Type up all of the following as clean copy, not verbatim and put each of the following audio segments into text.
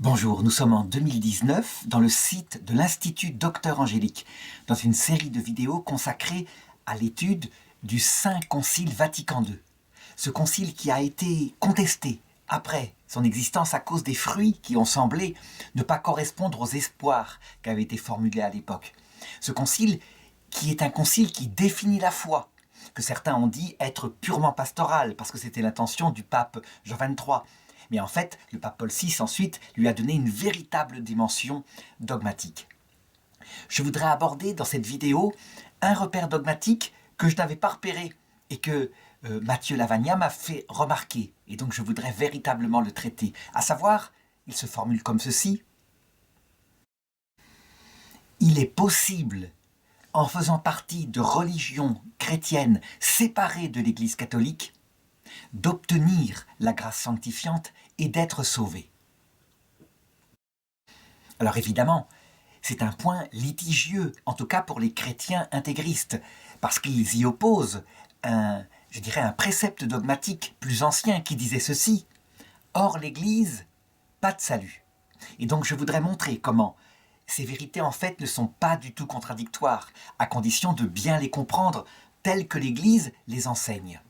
Bonjour, nous sommes en 2019 dans le site de l'Institut Docteur Angélique, dans une série de vidéos consacrée à l'étude du Saint Concile Vatican II. Ce concile qui a été contesté après son existence à cause des fruits qui ont semblé ne pas correspondre aux espoirs qui avaient été formulés à l'époque. Ce concile qui est un concile qui définit la foi, que certains ont dit être purement pastoral, parce que c'était l'intention du pape Jean XXIII. Mais en fait, le pape Paul VI, ensuite, lui a donné une véritable dimension dogmatique. Je voudrais aborder dans cette vidéo un repère dogmatique que je n'avais pas repéré et que Mathieu Lavagna m'a fait remarquer. Et donc je voudrais véritablement le traiter. À savoir, il se formule comme ceci. Il est possible, en faisant partie de religions chrétiennes séparées de l'Église catholique, d'obtenir la grâce sanctifiante et d'être sauvé. Alors évidemment, c'est un point litigieux, en tout cas pour les chrétiens intégristes, parce qu'ils y opposent un précepte dogmatique plus ancien qui disait ceci: hors l'Église, pas de salut. Et donc je voudrais montrer comment ces vérités en fait ne sont pas du tout contradictoires, à condition de bien les comprendre telles que l'Église les enseigne.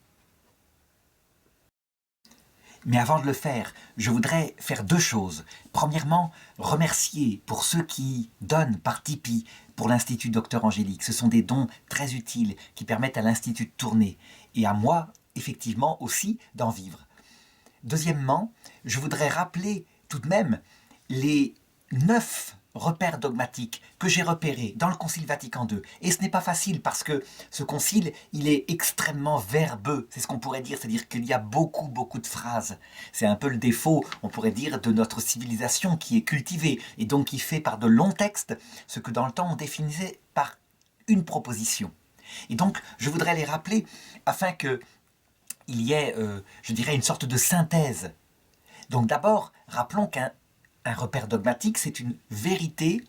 Mais avant de le faire, je voudrais faire deux choses. Premièrement, remercier pour ceux qui donnent par Tipeee pour l'Institut Docteur Angélique. Ce sont des dons très utiles qui permettent à l'Institut de tourner et à moi, effectivement, aussi d'en vivre. Deuxièmement, je voudrais rappeler tout de même les 9 repères dogmatiques que j'ai repérés dans le Concile Vatican II. Et ce n'est pas facile parce que ce concile, il est extrêmement verbeux, c'est ce qu'on pourrait dire, c'est-à-dire qu'il y a beaucoup de phrases. C'est un peu le défaut, on pourrait dire, de notre civilisation qui est cultivée et donc qui fait par de longs textes ce que dans le temps on définissait par une proposition. Et donc, je voudrais les rappeler afin qu'il y ait, une sorte de synthèse. Donc d'abord, rappelons qu'un repère dogmatique, c'est une vérité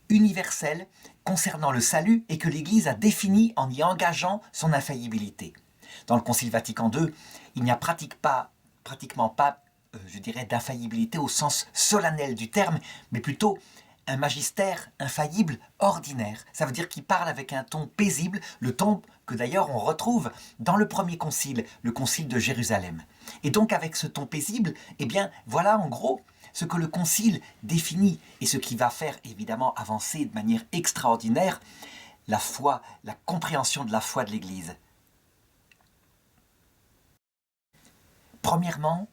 universelle concernant le salut et que l'Église a définie en y engageant son infaillibilité. Dans le Concile Vatican II, il n'y a pratiquement pas, d'infaillibilité au sens solennel du terme, mais plutôt un magistère infaillible ordinaire. Ça veut dire qu'il parle avec un ton paisible, le ton que d'ailleurs on retrouve dans le premier concile, le concile de Jérusalem. Et donc avec ce ton paisible, voilà en gros ce que le concile définit et ce qui va faire évidemment avancer de manière extraordinaire la foi, la compréhension de la foi de l'Église. Premièrement,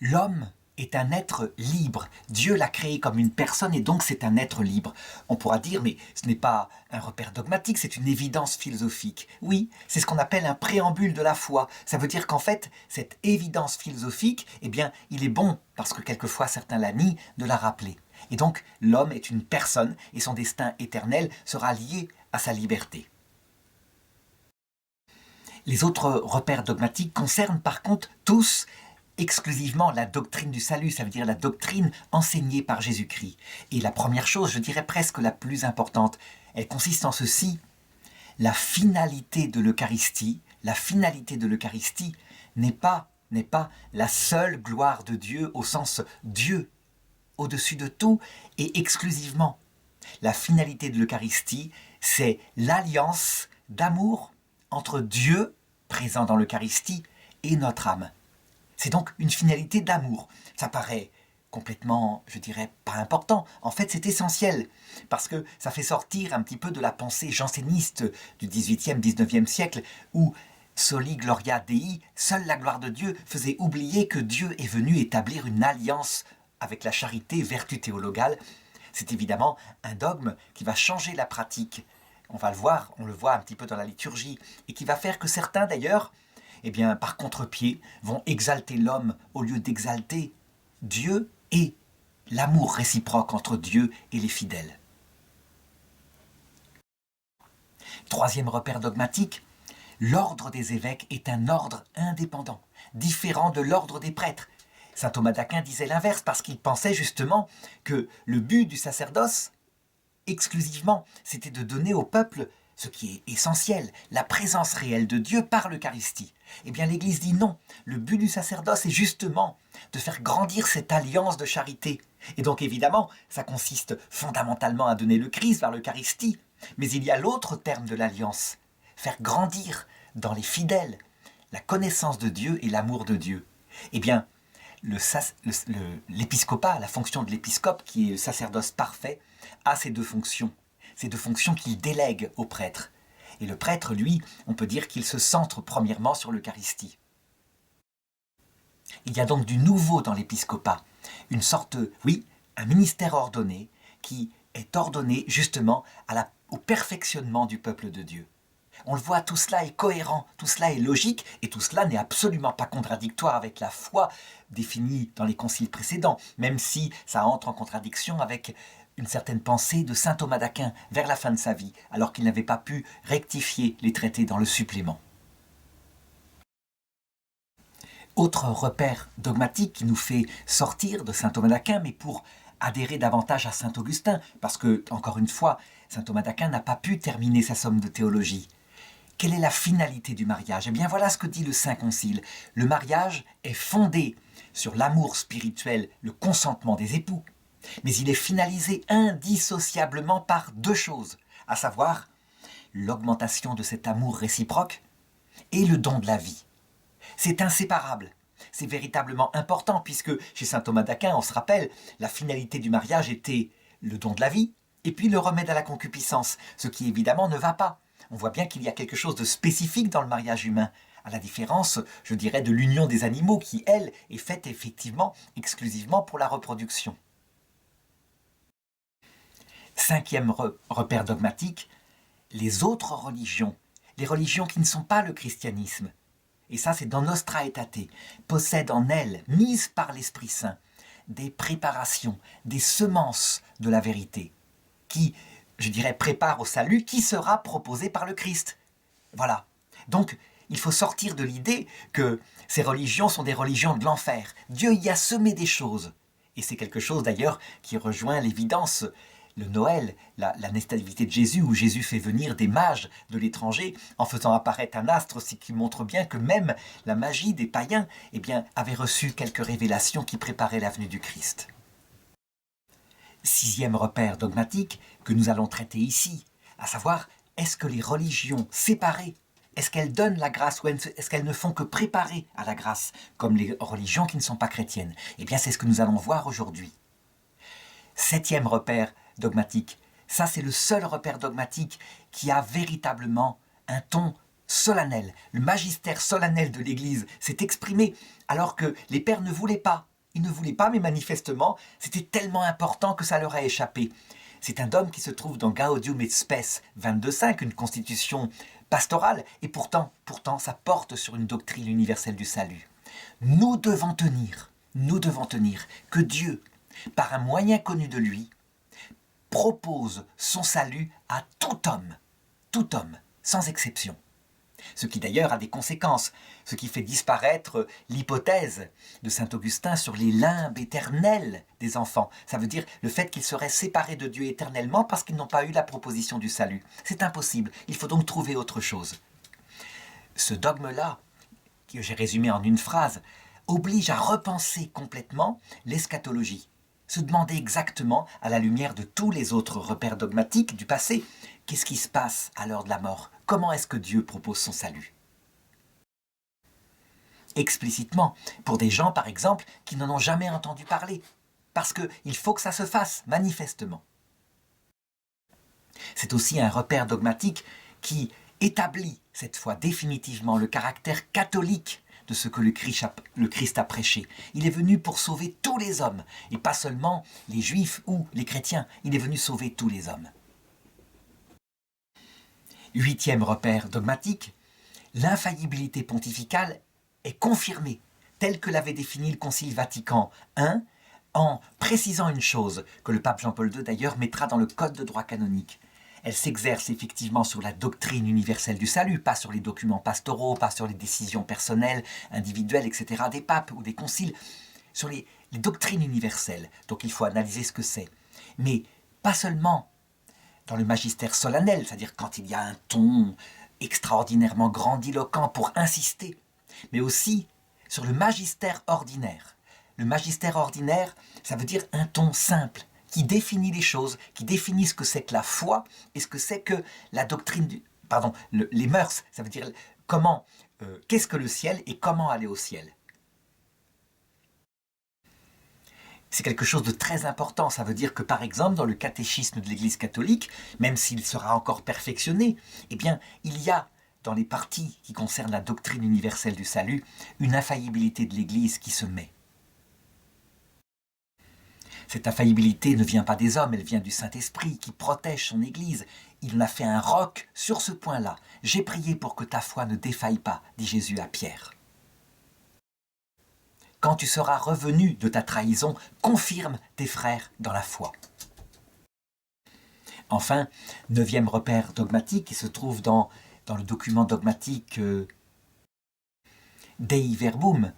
l'homme est un être libre. Dieu l'a créé comme une personne et donc c'est un être libre. On pourra dire, mais ce n'est pas un repère dogmatique, c'est une évidence philosophique. Oui, c'est ce qu'on appelle un préambule de la foi. Ça veut dire qu'en fait, cette évidence philosophique, il est bon, parce que quelquefois certains la nient, de la rappeler. Et donc, l'homme est une personne et son destin éternel sera lié à sa liberté. Les autres repères dogmatiques concernent par contre tous exclusivement la doctrine du salut, ça veut dire la doctrine enseignée par Jésus-Christ. Et la première chose, je dirais presque la plus importante, elle consiste en ceci: la finalité de l'Eucharistie n'est pas la seule gloire de Dieu au sens Dieu au-dessus de tout et exclusivement. La finalité de l'Eucharistie, c'est l'alliance d'amour entre Dieu, présent dans l'Eucharistie, et notre âme. C'est donc une finalité d'amour. Ça paraît complètement, pas important. En fait, c'est essentiel, parce que ça fait sortir un petit peu de la pensée janséniste du XVIIIe, XIXe siècle, où Soli Gloria Dei, seule la gloire de Dieu, faisait oublier que Dieu est venu établir une alliance avec la charité, vertu théologale. C'est évidemment un dogme qui va changer la pratique. On le voit un petit peu dans la liturgie, et qui va faire que certains d'ailleurs, par contre-pied, vont exalter l'homme au lieu d'exalter Dieu et l'amour réciproque entre Dieu et les fidèles. Troisième repère dogmatique, l'ordre des évêques est un ordre indépendant, différent de l'ordre des prêtres. Saint Thomas d'Aquin disait l'inverse parce qu'il pensait justement que le but du sacerdoce, exclusivement, c'était de donner au peuple ce qui est essentiel, la présence réelle de Dieu par l'Eucharistie. l'Église dit non. Le but du sacerdoce est justement de faire grandir cette alliance de charité. Et donc évidemment, ça consiste fondamentalement à donner le Christ par l'Eucharistie. Mais il y a l'autre terme de l'alliance, faire grandir dans les fidèles la connaissance de Dieu et l'amour de Dieu. Eh bien, l'épiscopat, la fonction de l'épiscope, qui est le sacerdoce parfait, a ces deux fonctions qu'il délègue au prêtre. Et le prêtre, lui, on peut dire qu'il se centre premièrement sur l'Eucharistie. Il y a donc du nouveau dans l'épiscopat, une sorte, un ministère ordonné qui est ordonné justement au perfectionnement du peuple de Dieu. On le voit, tout cela est cohérent, tout cela est logique, et tout cela n'est absolument pas contradictoire avec la foi définie dans les conciles précédents, même si ça entre en contradiction avec une certaine pensée de saint Thomas d'Aquin vers la fin de sa vie, alors qu'il n'avait pas pu rectifier les traités dans le supplément. Autre repère dogmatique qui nous fait sortir de saint Thomas d'Aquin, mais pour adhérer davantage à saint Augustin, parce que, encore une fois, saint Thomas d'Aquin n'a pas pu terminer sa somme de théologie. Quelle est la finalité du mariage? Eh bien voilà ce que dit le Saint Concile. Le mariage est fondé sur l'amour spirituel, le consentement des époux, mais il est finalisé indissociablement par deux choses, à savoir l'augmentation de cet amour réciproque et le don de la vie. C'est inséparable. C'est véritablement important puisque chez saint Thomas d'Aquin, on se rappelle, la finalité du mariage était le don de la vie et puis le remède à la concupiscence, ce qui évidemment ne va pas. On voit bien qu'il y a quelque chose de spécifique dans le mariage humain, à la différence, je dirais, de l'union des animaux qui, elle, est faite effectivement exclusivement pour la reproduction. Cinquième repère dogmatique, les autres religions, les religions qui ne sont pas le christianisme, et ça c'est dans Nostra Aetate, possèdent en elles, mises par l'Esprit Saint, des préparations, des semences de la vérité, qui, je dirais, prépare au salut qui sera proposé par le Christ. Voilà. Donc, il faut sortir de l'idée que ces religions sont des religions de l'enfer. Dieu y a semé des choses. Et c'est quelque chose d'ailleurs qui rejoint l'évidence, le Noël, la nativité de Jésus, où Jésus fait venir des mages de l'étranger en faisant apparaître un astre, ce qui montre bien que même la magie des païens avait reçu quelques révélations qui préparaient la venue du Christ. Sixième repère dogmatique que nous allons traiter ici, à savoir, est-ce que les religions séparées, est-ce qu'elles donnent la grâce ou est-ce qu'elles ne font que préparer à la grâce, comme les religions qui ne sont pas chrétiennes? Eh bien, c'est ce que nous allons voir aujourd'hui. Septième repère dogmatique, ça c'est le seul repère dogmatique qui a véritablement un ton solennel. Le magistère solennel de l'Église s'est exprimé alors que les pères ne voulaient pas. Ils ne voulaient pas, mais manifestement, c'était tellement important que ça leur a échappé. C'est un dogme qui se trouve dans Gaudium et Spes 22.5, une constitution pastorale, et pourtant, ça porte sur une doctrine universelle du salut. Nous devons tenir que Dieu, par un moyen connu de lui, propose son salut à tout homme, sans exception. Ce qui d'ailleurs a des conséquences, ce qui fait disparaître l'hypothèse de saint Augustin sur les limbes éternelles des enfants. Ça veut dire le fait qu'ils seraient séparés de Dieu éternellement parce qu'ils n'ont pas eu la proposition du salut. C'est impossible, il faut donc trouver autre chose. Ce dogme-là, que j'ai résumé en une phrase, oblige à repenser complètement l'eschatologie. Se demander exactement, à la lumière de tous les autres repères dogmatiques du passé, qu'est-ce qui se passe à l'heure de la mort? Comment est-ce que Dieu propose son salut? Explicitement, pour des gens, par exemple, qui n'en ont jamais entendu parler, parce qu'il faut que ça se fasse, manifestement. C'est aussi un repère dogmatique qui établit, cette fois définitivement, le caractère catholique de ce que le Christ a prêché. Il est venu pour sauver tous les hommes, et pas seulement les juifs ou les chrétiens, il est venu sauver tous les hommes. Huitième repère dogmatique, l'infaillibilité pontificale est confirmée, telle que l'avait définie le Concile Vatican I, en précisant une chose, que le pape Jean-Paul II d'ailleurs mettra dans le Code de droit canonique. Elle s'exerce effectivement sur la doctrine universelle du salut, pas sur les documents pastoraux, pas sur les décisions personnelles, individuelles, etc. des papes ou des conciles, sur les doctrines universelles. Donc il faut analyser ce que c'est. Mais pas seulement dans le magistère solennel, c'est-à-dire quand il y a un ton extraordinairement grandiloquent pour insister, mais aussi sur le magistère ordinaire, le magistère ordinaire, ça veut dire un ton simple, qui définit les choses, qui définit ce que c'est que la foi et ce que c'est que la doctrine les mœurs, ça veut dire comment, qu'est-ce que le ciel et comment aller au ciel. C'est quelque chose de très important, ça veut dire que par exemple dans le catéchisme de l'Église catholique, même s'il sera encore perfectionné, eh bien il y a dans les parties qui concernent la doctrine universelle du salut, une infaillibilité de l'Église qui se met. Cette infaillibilité ne vient pas des hommes, elle vient du Saint-Esprit qui protège son Église. Il en a fait un roc sur ce point-là. J'ai prié pour que ta foi ne défaille pas, dit Jésus à Pierre. Quand tu seras revenu de ta trahison, confirme tes frères dans la foi. Enfin, 9e repère dogmatique qui se trouve dans le document dogmatique Dei Verbum.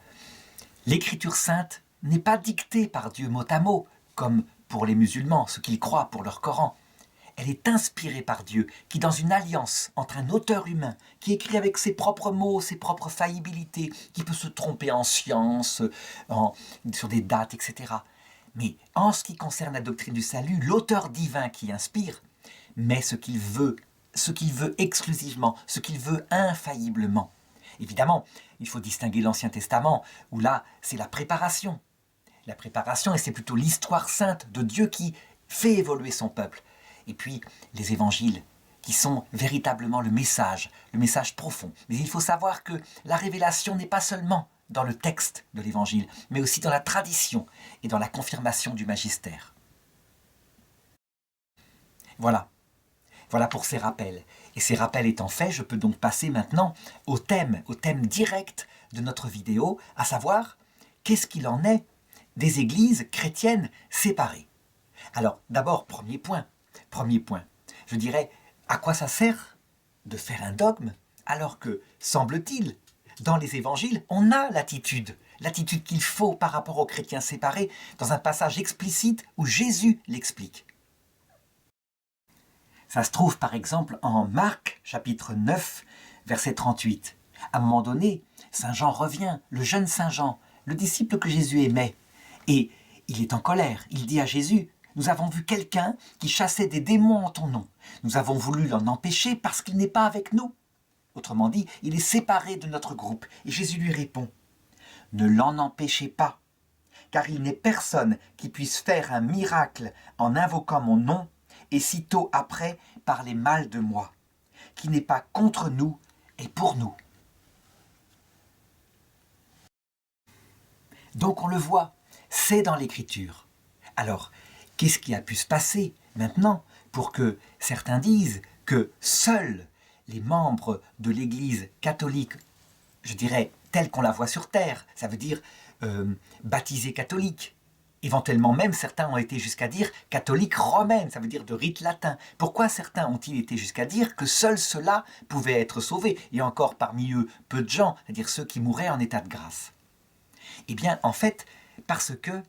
L'écriture sainte n'est pas dictée par Dieu mot à mot, comme pour les musulmans, ce qu'ils croient pour leur Coran. Elle est inspirée par Dieu, qui dans une alliance entre un auteur humain, qui écrit avec ses propres mots, ses propres faillibilités, qui peut se tromper en science, sur des dates, etc. Mais en ce qui concerne la doctrine du salut, l'auteur divin qui inspire met ce qu'il veut exclusivement, ce qu'il veut infailliblement. Évidemment, il faut distinguer l'Ancien Testament, où là, c'est la préparation. La préparation, et c'est plutôt l'histoire sainte de Dieu qui fait évoluer son peuple. Et puis, les évangiles, qui sont véritablement le message profond. Mais il faut savoir que la révélation n'est pas seulement dans le texte de l'évangile, mais aussi dans la tradition et dans la confirmation du magistère. Voilà pour ces rappels. Et ces rappels étant faits, je peux donc passer maintenant au thème direct de notre vidéo, à savoir, qu'est-ce qu'il en est des églises chrétiennes séparées? Alors, d'abord, premier point, je dirais, à quoi ça sert de faire un dogme, alors que, semble-t-il, dans les évangiles, on a l'attitude qu'il faut par rapport aux chrétiens séparés, dans un passage explicite où Jésus l'explique. Ça se trouve par exemple en Marc, chapitre 9, verset 38. À un moment donné, Saint Jean revient, le jeune Saint Jean, le disciple que Jésus aimait, et il est en colère. Il dit à Jésus, « Nous avons vu quelqu'un qui chassait des démons en ton nom. Nous avons voulu l'en empêcher parce qu'il n'est pas avec nous. » Autrement dit, il est séparé de notre groupe. Et Jésus lui répond, « Ne l'en empêchez pas, car il n'est personne qui puisse faire un miracle en invoquant mon nom, et sitôt après parler mal de moi, qui n'est pas contre nous et pour nous. » Donc on le voit, c'est dans l'Écriture. Alors, qu'est-ce qui a pu se passer maintenant pour que certains disent que seuls les membres de l'Église catholique, je dirais telle qu'on la voit sur terre, ça veut dire baptisés catholiques, éventuellement même certains ont été jusqu'à dire catholique romaine, ça veut dire de rite latin. Pourquoi certains ont-ils été jusqu'à dire que seuls ceux-là pouvaient être sauvés? Et encore parmi eux peu de gens, c'est-à-dire ceux qui mouraient en état de grâce. Eh bien, en fait, parce que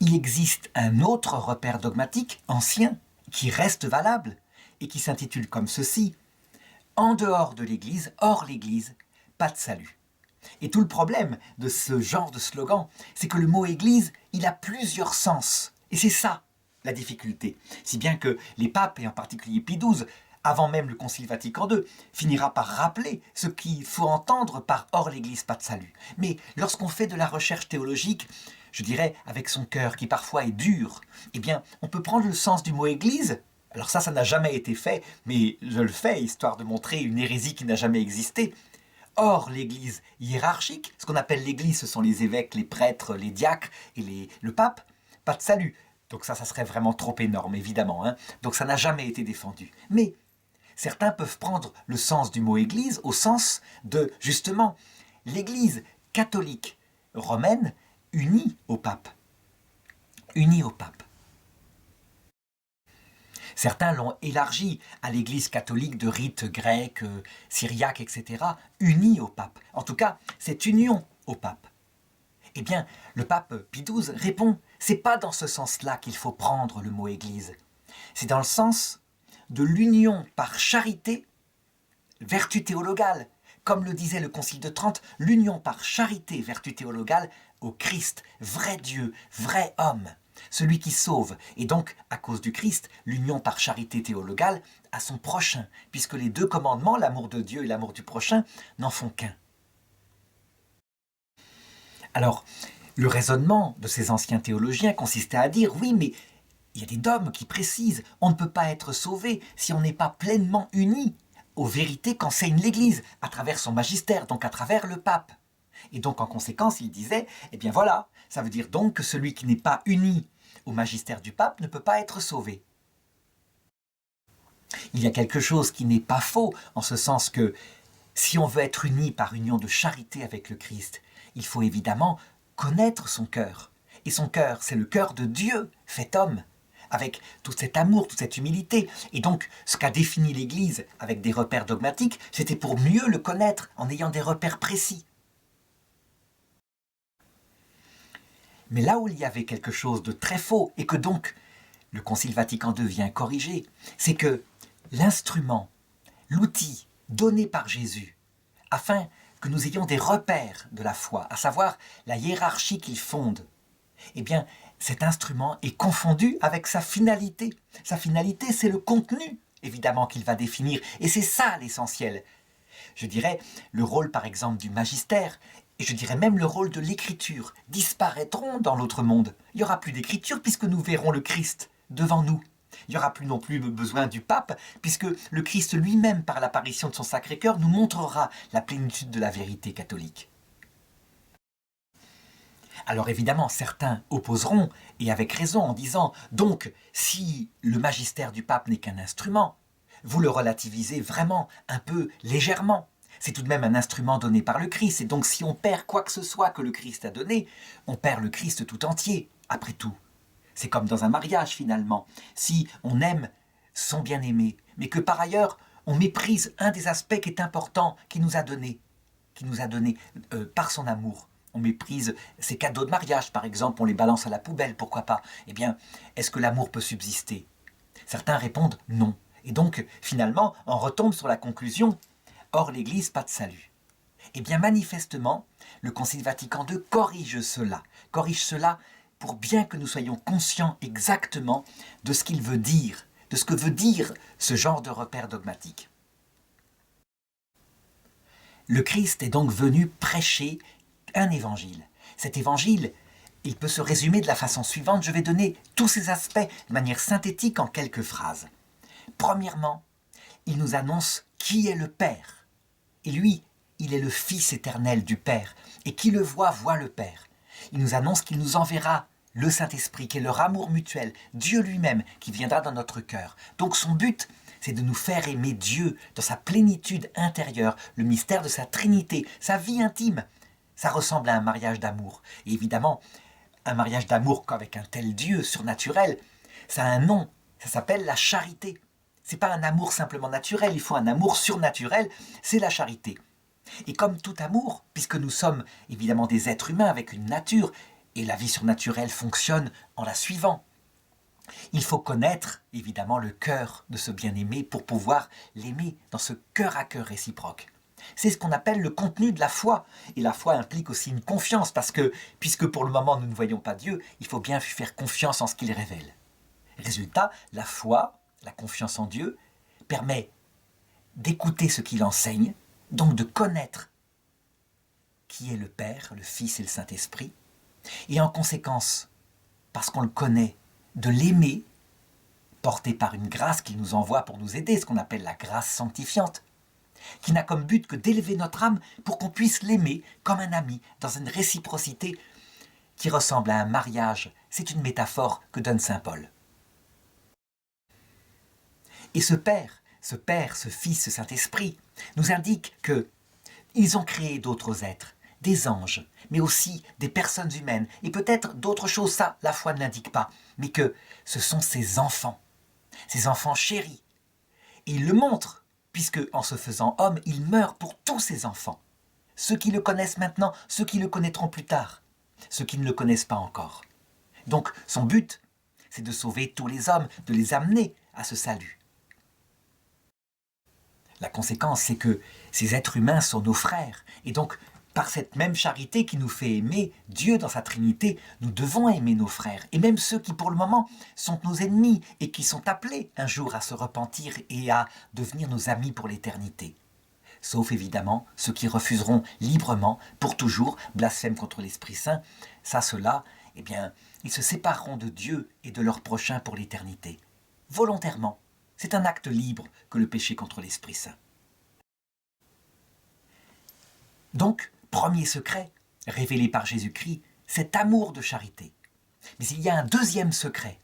il existe un autre repère dogmatique ancien qui reste valable et qui s'intitule comme ceci: en dehors de l'Église, hors l'Église, pas de salut. Et tout le problème de ce genre de slogan, c'est que le mot Église, il a plusieurs sens. Et c'est ça, la difficulté. Si bien que les papes, et en particulier Pie XII, avant même le Concile Vatican II, finira par rappeler ce qu'il faut entendre par « hors l'Église, pas de salut ». Mais lorsqu'on fait de la recherche théologique, je dirais avec son cœur qui parfois est dur, eh bien, on peut prendre le sens du mot « Église ». Alors ça n'a jamais été fait, mais je le fais, histoire de montrer une hérésie qui n'a jamais existé. Or, l'Église hiérarchique, ce qu'on appelle l'Église, ce sont les évêques, les prêtres, les diacres et le pape, pas de salut. Donc ça serait vraiment trop énorme, évidemment. Donc ça n'a jamais été défendu. Mais certains peuvent prendre le sens du mot Église au sens de, justement, l'Église catholique romaine unie au pape. Unie au pape. Certains l'ont élargi à l'Église catholique de rite grec, syriaque, etc., unie au pape. En tout cas, cette union au pape. Eh bien, le pape Pie XII répond, c'est pas dans ce sens-là qu'il faut prendre le mot Église. C'est dans le sens de l'union par charité, vertu théologale, comme le disait le Concile de Trente, l'union par charité, vertu théologale, au Christ, vrai Dieu, vrai homme, celui qui sauve, et donc, à cause du Christ, l'union par charité théologale à son prochain, puisque les deux commandements, l'amour de Dieu et l'amour du prochain, n'en font qu'un. Alors, le raisonnement de ces anciens théologiens consistait à dire, oui, mais il y a des dogmes qui précisent, on ne peut pas être sauvé si on n'est pas pleinement uni aux vérités qu'enseigne l'Église, à travers son magistère, donc à travers le pape. Et donc en conséquence, il disait, eh bien voilà, ça veut dire donc que celui qui n'est pas uni au magistère du pape ne peut pas être sauvé. Il y a quelque chose qui n'est pas faux, en ce sens que si on veut être uni par union de charité avec le Christ, il faut évidemment connaître son cœur. Et son cœur, c'est le cœur de Dieu, fait homme, avec tout cet amour, toute cette humilité. Et donc, ce qu'a défini l'Église avec des repères dogmatiques, c'était pour mieux le connaître, en ayant des repères précis. Mais là où il y avait quelque chose de très faux, et que donc le Concile Vatican II vient corriger, c'est que l'instrument, l'outil donné par Jésus, afin que nous ayons des repères de la foi, à savoir la hiérarchie qu'il fonde, eh bien, cet instrument est confondu avec sa finalité. Sa finalité, c'est le contenu, évidemment, qu'il va définir, et c'est ça l'essentiel. Je dirais, le rôle, par exemple, du magistère, et je dirais même le rôle de l'écriture, disparaîtront dans l'autre monde. Il n'y aura plus d'écriture puisque nous verrons le Christ devant nous. Il n'y aura plus non plus besoin du pape, puisque le Christ lui-même, par l'apparition de son Sacré-Cœur, nous montrera la plénitude de la vérité catholique. Alors évidemment, certains opposeront, et avec raison, en disant « Donc, si le magistère du pape n'est qu'un instrument, vous le relativisez vraiment, un peu légèrement. C'est tout de même un instrument donné par le Christ, et donc si on perd quoi que ce soit que le Christ a donné, on perd le Christ tout entier, après tout. C'est comme dans un mariage finalement. Si on aime son bien-aimé, mais que par ailleurs on méprise un des aspects qui est important, qu'il nous a donné par son amour. On méprise ses cadeaux de mariage, par exemple, on les balance à la poubelle, pourquoi pas? Eh bien, est-ce que l'amour peut subsister? Certains répondent non. Et donc, finalement, on retombe sur la conclusion « Hors l'Église, pas de salut ». Eh bien, manifestement, le Concile Vatican II corrige cela pour bien que nous soyons conscients exactement de ce qu'il veut dire, de ce que veut dire ce genre de repère dogmatique. Le Christ est donc venu prêcher un évangile. Cet évangile, il peut se résumer de la façon suivante. Je vais donner tous ces aspects de manière synthétique en quelques phrases. Premièrement, il nous annonce qui est le Père. Et lui, il est le Fils éternel du Père. Et qui le voit le Père. Il nous annonce qu'il nous enverra le Saint-Esprit, qui est leur amour mutuel, Dieu lui-même, qui viendra dans notre cœur. Donc son but, c'est de nous faire aimer Dieu dans sa plénitude intérieure, le mystère de sa Trinité, sa vie intime. Ça ressemble à un mariage d'amour. Et évidemment, un mariage d'amour qu'avec un tel Dieu surnaturel, ça a un nom, ça s'appelle la charité. C'est pas un amour simplement naturel, il faut un amour surnaturel, c'est la charité. Et comme tout amour, puisque nous sommes évidemment des êtres humains avec une nature, et la vie surnaturelle fonctionne en la suivant, il faut connaître évidemment le cœur de ce bien-aimé pour pouvoir l'aimer dans ce cœur à cœur réciproque. C'est ce qu'on appelle le contenu de la foi. Et la foi implique aussi une confiance, parce que, puisque pour le moment nous ne voyons pas Dieu, il faut bien faire confiance en ce qu'il révèle. Résultat, la foi, la confiance en Dieu, permet d'écouter ce qu'il enseigne, donc de connaître qui est le Père, le Fils et le Saint-Esprit, et en conséquence, parce qu'on le connaît, de l'aimer, porté par une grâce qu'il nous envoie pour nous aider, ce qu'on appelle la grâce sanctifiante, qui n'a comme but que d'élever notre âme pour qu'on puisse l'aimer comme un ami, dans une réciprocité qui ressemble à un mariage. C'est une métaphore que donne saint Paul. Et ce Père, ce Fils, ce Saint-Esprit, nous indique qu'ils ont créé d'autres êtres, des anges, mais aussi des personnes humaines, et peut-être d'autres choses, ça, la foi ne l'indique pas, mais que ce sont ses enfants chéris. Et il le montre, puisque en se faisant homme, il meurt pour tous ses enfants. Ceux qui le connaissent maintenant, ceux qui le connaîtront plus tard, ceux qui ne le connaissent pas encore. Donc son but, c'est de sauver tous les hommes, de les amener à ce salut. La conséquence, c'est que ces êtres humains sont nos frères. Et donc, par cette même charité qui nous fait aimer, Dieu dans sa Trinité, nous devons aimer nos frères. Et même ceux qui, pour le moment, sont nos ennemis et qui sont appelés un jour à se repentir et à devenir nos amis pour l'éternité. Sauf évidemment ceux qui refuseront librement, pour toujours, blasphème contre l'Esprit Saint. Ça, ceux-là, eh bien, ils se sépareront de Dieu et de leur prochain pour l'éternité. Volontairement. C'est un acte libre que le péché contre l'Esprit Saint. Donc, premier secret, révélé par Jésus-Christ, cet amour de charité. Mais il y a un deuxième secret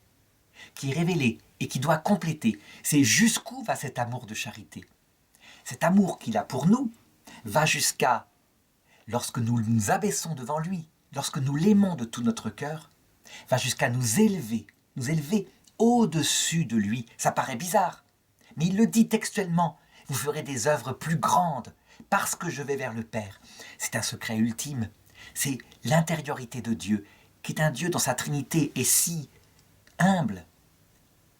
qui est révélé et qui doit compléter. C'est jusqu'où va cet amour de charité. Cet amour qu'il a pour nous va jusqu'à, lorsque nous nous abaissons devant lui, lorsque nous l'aimons de tout notre cœur, va jusqu'à nous élever au-dessus de lui. Ça paraît bizarre, mais il le dit textuellement. Vous ferez des œuvres plus grandes parce que je vais vers le Père. C'est un secret ultime. C'est l'intériorité de Dieu, qui est un Dieu dans sa Trinité est si humble,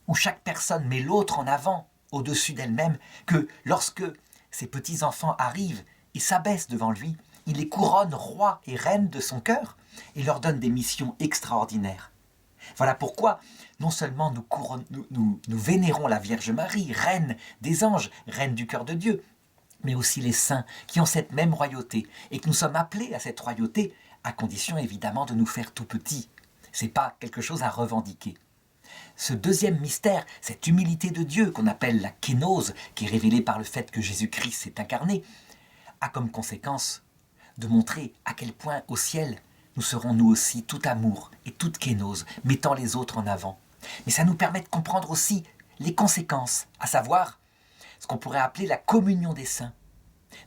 où chaque personne met l'autre en avant, au-dessus d'elle-même, que lorsque ses petits-enfants arrivent et s'abaissent devant lui, il les couronne rois et reines de son cœur et leur donne des missions extraordinaires. Voilà pourquoi, non seulement nous vénérons la Vierge Marie, reine des anges, reine du cœur de Dieu, mais aussi les saints qui ont cette même royauté et que nous sommes appelés à cette royauté, à condition évidemment de nous faire tout petits. Ce n'est pas quelque chose à revendiquer. Ce deuxième mystère, cette humilité de Dieu qu'on appelle la kénose, qui est révélée par le fait que Jésus-Christ s'est incarné, a comme conséquence de montrer à quel point au ciel, nous serons nous aussi tout amour et toute kénose, mettant les autres en avant. Mais ça nous permet de comprendre aussi les conséquences, à savoir ce qu'on pourrait appeler la communion des saints.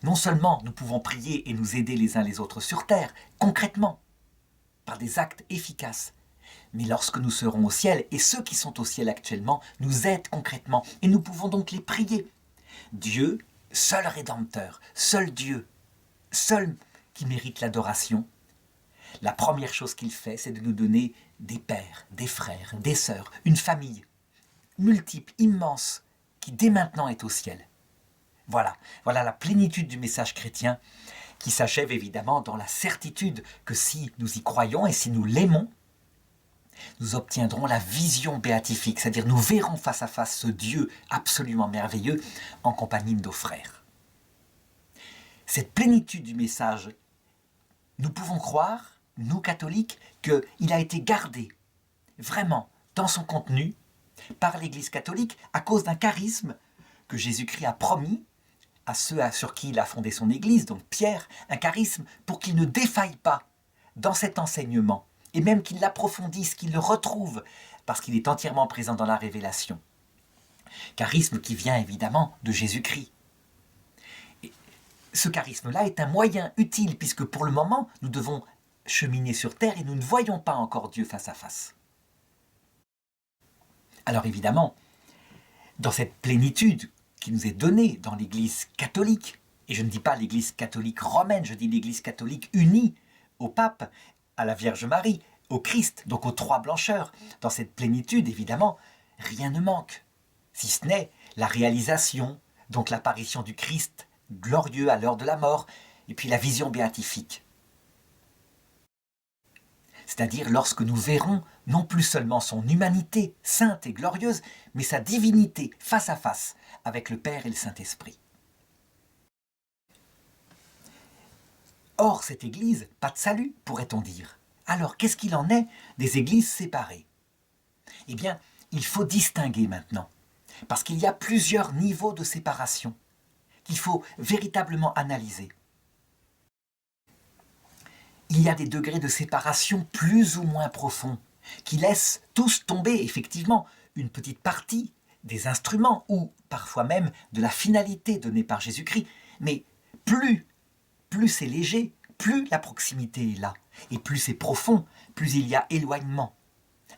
Non seulement nous pouvons prier et nous aider les uns les autres sur terre, concrètement, par des actes efficaces, mais lorsque nous serons au ciel, et ceux qui sont au ciel actuellement nous aident concrètement, et nous pouvons donc les prier. Dieu, seul Rédempteur, seul Dieu, seul qui mérite l'adoration, la première chose qu'il fait, c'est de nous donner des pères, des frères, des sœurs, une famille multiple, immense, qui dès maintenant est au ciel. Voilà la plénitude du message chrétien qui s'achève évidemment dans la certitude que si nous y croyons et si nous l'aimons, nous obtiendrons la vision béatifique, c'est-à-dire nous verrons face à face ce Dieu absolument merveilleux en compagnie de nos frères. Cette plénitude du message, nous pouvons croire, nous catholiques, qu'il a été gardé vraiment dans son contenu par l'Église catholique à cause d'un charisme que Jésus-Christ a promis à ceux sur qui il a fondé son Église, donc Pierre, un charisme pour qu'il ne défaille pas dans cet enseignement, et même qu'il l'approfondisse, qu'il le retrouve, parce qu'il est entièrement présent dans la révélation. Charisme qui vient évidemment de Jésus-Christ. Et ce charisme-là est un moyen utile, puisque pour le moment, nous devons cheminer sur terre et nous ne voyons pas encore Dieu face à face. Alors évidemment, dans cette plénitude qui nous est donnée dans l'Église catholique, et je ne dis pas l'Église catholique romaine, je dis l'Église catholique unie au pape, à la Vierge Marie, au Christ, donc aux trois blancheurs. Dans cette plénitude, évidemment, rien ne manque, si ce n'est la réalisation, donc l'apparition du Christ glorieux à l'heure de la mort, et puis la vision béatifique. C'est-à-dire lorsque nous verrons non plus seulement son humanité sainte et glorieuse, mais sa divinité face à face avec le Père et le Saint-Esprit. Or, cette Église, pas de salut, pourrait-on dire. Alors, qu'est-ce qu'il en est des Églises séparées ? Eh bien, il faut distinguer maintenant, parce qu'il y a plusieurs niveaux de séparation qu'il faut véritablement analyser. Il y a des degrés de séparation plus ou moins profonds, qui laissent tous tomber, effectivement, une petite partie des instruments, ou parfois même de la finalité donnée par Jésus-Christ, mais plus c'est léger, plus la proximité est là, et plus c'est profond, plus il y a éloignement.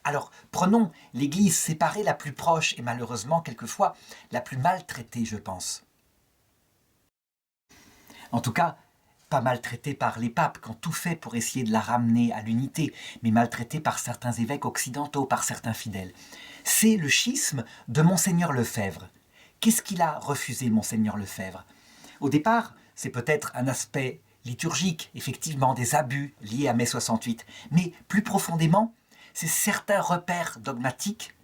Alors, prenons l'Église séparée la plus proche, et malheureusement, quelquefois, la plus maltraitée, je pense. En tout cas, pas maltraitée par les papes, qui ont tout fait pour essayer de la ramener à l'unité, mais maltraitée par certains évêques occidentaux, par certains fidèles. C'est le schisme de Monseigneur Lefebvre, Qu'est-ce qu'il a refusé, Monseigneur Lefebvre? Au départ, c'est peut-être un aspect liturgique, effectivement, des abus liés à mai 68, mais plus profondément, c'est certains repères dogmatiques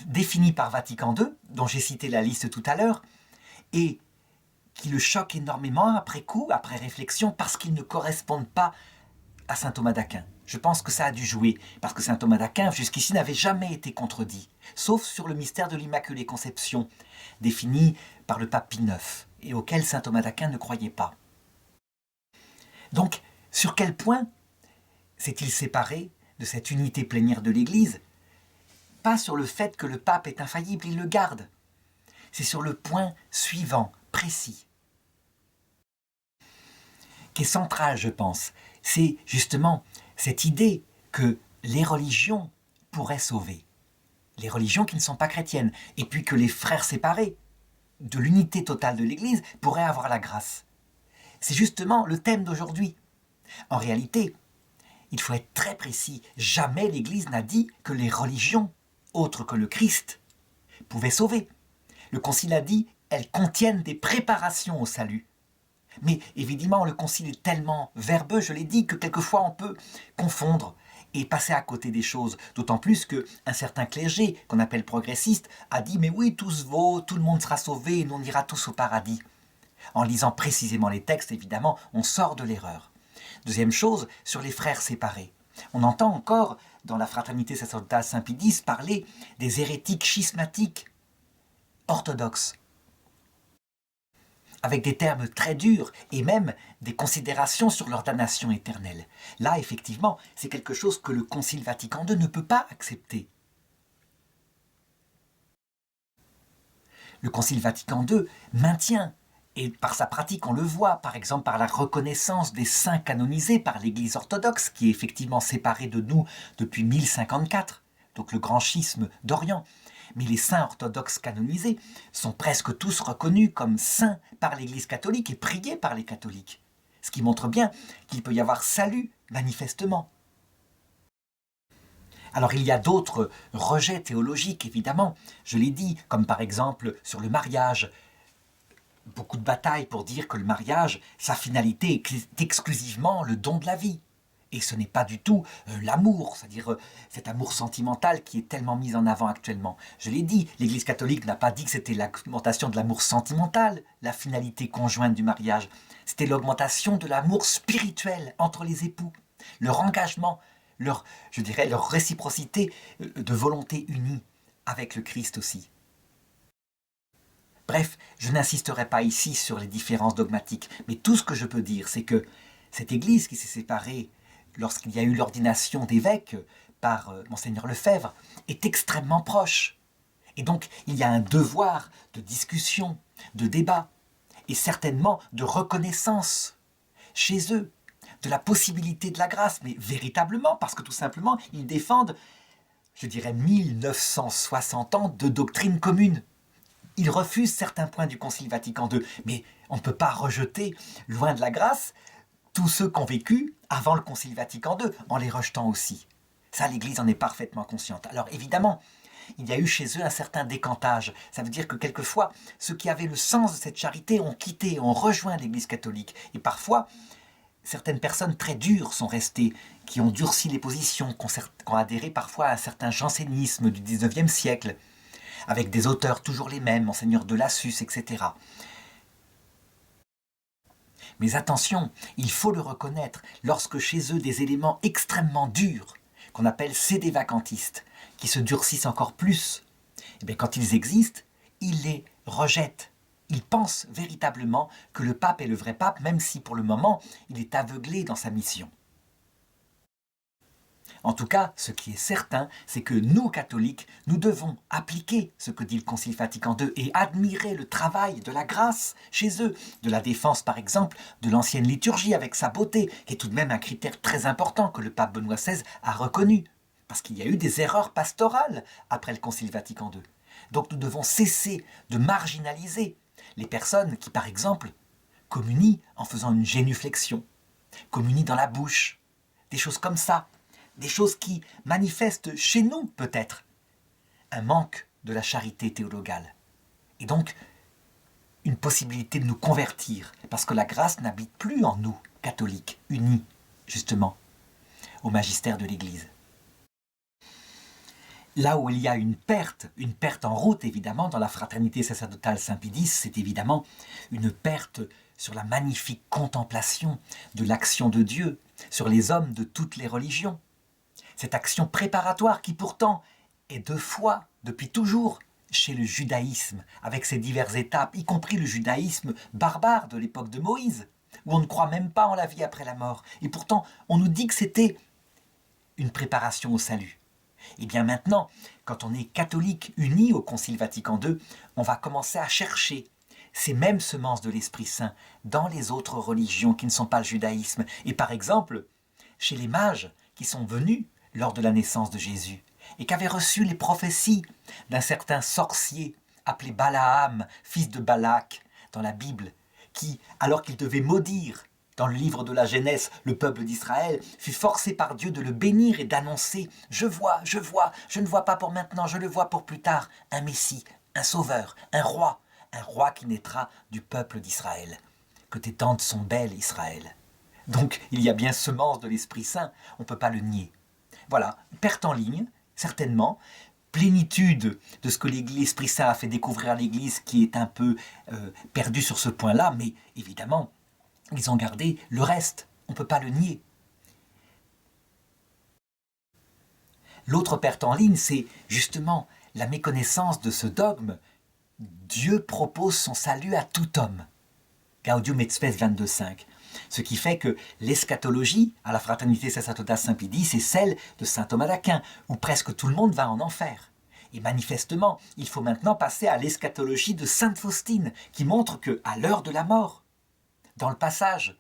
définis par Vatican II, dont j'ai cité la liste tout à l'heure, et qui le choquent énormément après coup, après réflexion, parce qu'ils ne correspondent pas à saint Thomas d'Aquin. Je pense que ça a dû jouer, parce que saint Thomas d'Aquin, jusqu'ici, n'avait jamais été contredit, sauf sur le mystère de l'Immaculée Conception, défini par le pape Pie IX, et auquel saint Thomas d'Aquin ne croyait pas. Donc, sur quel point s'est-il séparé de cette unité plénière de l'Église? Pas sur le fait que le pape est infaillible, il le garde. C'est sur le point suivant, précis, qui est central, je pense. C'est justement cette idée que les religions pourraient sauver. Les religions qui ne sont pas chrétiennes. Et puis que les frères séparés de l'unité totale de l'Église pourraient avoir la grâce. C'est justement le thème d'aujourd'hui. En réalité, il faut être très précis. Jamais l'Église n'a dit que les religions, autres que le Christ, pouvaient sauver. Le Concile a dit elles contiennent des préparations au salut. Mais évidemment, le Concile est tellement verbeux, je l'ai dit, que quelquefois on peut confondre et passer à côté des choses. D'autant plus qu'un certain clergé, qu'on appelle progressiste, a dit « mais oui, tout se vaut, tout le monde sera sauvé et nous on ira tous au paradis ». En lisant précisément les textes, évidemment, on sort de l'erreur. Deuxième chose, sur les frères séparés. On entend encore, dans la Fraternité sacerdotale Saint-Pie X, parler des hérétiques schismatiques orthodoxes, avec des termes très durs et même des considérations sur leur damnation éternelle. Là, effectivement, c'est quelque chose que le Concile Vatican II ne peut pas accepter. Le Concile Vatican II maintient, et par sa pratique on le voit, par exemple par la reconnaissance des saints canonisés par l'Église orthodoxe, qui est effectivement séparée de nous depuis 1054, donc le grand schisme d'Orient. Mais les saints orthodoxes canonisés sont presque tous reconnus comme saints par l'Église catholique et priés par les catholiques. Ce qui montre bien qu'il peut y avoir salut, manifestement. Alors il y a d'autres rejets théologiques, évidemment, je l'ai dit, comme par exemple sur le mariage. Beaucoup de batailles pour dire que le mariage, sa finalité est exclusivement le don de la vie. Et ce n'est pas du tout l'amour, c'est-à-dire cet amour sentimental qui est tellement mis en avant actuellement. Je l'ai dit, l'Église catholique n'a pas dit que c'était l'augmentation de l'amour sentimental, la finalité conjointe du mariage. C'était l'augmentation de l'amour spirituel entre les époux, leur engagement, leur réciprocité de volonté unie avec le Christ aussi. Bref, je n'insisterai pas ici sur les différences dogmatiques, mais tout ce que je peux dire, c'est que cette Église qui s'est séparée lorsqu'il y a eu l'ordination d'évêque par Monseigneur Lefebvre, est extrêmement proche. Et donc, il y a un devoir de discussion, de débat, et certainement de reconnaissance chez eux, de la possibilité de la grâce, mais véritablement, parce que tout simplement, ils défendent, je dirais, 1960 ans de doctrine commune. Ils refusent certains points du Concile Vatican II, mais on ne peut pas rejeter, loin de la grâce, tous ceux qui ont vécu avant le Concile Vatican II, en les rejetant aussi. Ça, l'Église en est parfaitement consciente. Alors évidemment, il y a eu chez eux un certain décantage. Ça veut dire que quelquefois, ceux qui avaient le sens de cette charité ont quitté, ont rejoint l'Église catholique. Et parfois, certaines personnes très dures sont restées, qui ont durci les positions, qui ont adhéré parfois à un certain jansénisme du XIXe siècle, avec des auteurs toujours les mêmes, Monseigneur de Lassus, etc. Mais attention, il faut le reconnaître, lorsque chez eux des éléments extrêmement durs, qu'on appelle sédévacantistes, qui se durcissent encore plus, et bien quand ils existent, ils les rejettent. Ils pensent véritablement que le pape est le vrai pape, même si pour le moment, il est aveuglé dans sa mission. En tout cas, ce qui est certain, c'est que nous, catholiques, nous devons appliquer ce que dit le Concile Vatican II et admirer le travail de la grâce chez eux, de la défense par exemple de l'ancienne liturgie avec sa beauté, qui est tout de même un critère très important que le pape Benoît XVI a reconnu, parce qu'il y a eu des erreurs pastorales après le Concile Vatican II. Donc nous devons cesser de marginaliser les personnes qui, par exemple, communient en faisant une génuflexion, communient dans la bouche, des choses comme ça. Des choses qui manifestent chez nous, peut-être, un manque de la charité théologale. Et donc, une possibilité de nous convertir, parce que la grâce n'habite plus en nous, catholiques, unis, justement, au magistère de l'Église. Là où il y a une perte en route, évidemment, dans la fraternité sacerdotale Saint-Pédis, c'est évidemment une perte sur la magnifique contemplation de l'action de Dieu sur les hommes de toutes les religions. Cette action préparatoire qui pourtant est de foi, depuis toujours, chez le judaïsme, avec ses diverses étapes, y compris le judaïsme barbare de l'époque de Moïse, où on ne croit même pas en la vie après la mort. Et pourtant, on nous dit que c'était une préparation au salut. Et bien maintenant, quand on est catholique uni au Concile Vatican II, on va commencer à chercher ces mêmes semences de l'Esprit Saint dans les autres religions qui ne sont pas le judaïsme. Et par exemple, chez les mages qui sont venus lors de la naissance de Jésus et qui avaient reçu les prophéties d'un certain sorcier appelé Balaam, fils de Balak, dans la Bible, qui, alors qu'il devait maudire dans le livre de la Genèse le peuple d'Israël, fut forcé par Dieu de le bénir et d'annoncer « Je vois, je ne vois pas pour maintenant, je le vois pour plus tard, un Messie, un sauveur, un roi qui naîtra du peuple d'Israël. Que tes tentes sont belles, Israël. » Donc il y a bien semence de l'Esprit Saint, on ne peut pas le nier. Voilà, perte en ligne, certainement, plénitude de ce que l'Esprit Saint a fait découvrir à l'Église qui est un peu perdue sur ce point-là, mais évidemment, ils ont gardé le reste, on ne peut pas le nier. L'autre perte en ligne, c'est justement la méconnaissance de ce dogme. Dieu propose son salut à tout homme. Gaudium et Spes 22.5. Ce qui fait que l'eschatologie à la fraternité sacerdotale Saint-Pédis, c'est celle de saint Thomas d'Aquin, où presque tout le monde va en enfer. Et manifestement, il faut maintenant passer à l'eschatologie de sainte Faustine, qui montre qu'à l'heure de la mort, dans le passage,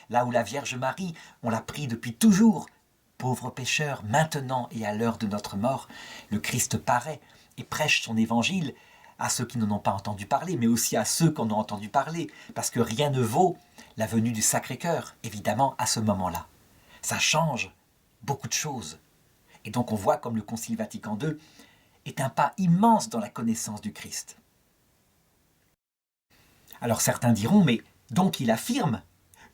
là où la Vierge Marie, on l'a pris depuis toujours, pauvre pécheur, maintenant et à l'heure de notre mort, le Christ paraît et prêche son évangile à ceux qui n'en ont pas entendu parler, mais aussi à ceux qui en ont entendu parler, parce que rien ne vaut la venue du Sacré-Cœur, évidemment, à ce moment-là. Ça change beaucoup de choses. Et donc on voit comme le Concile Vatican II est un pas immense dans la connaissance du Christ. Alors certains diront, mais donc il affirme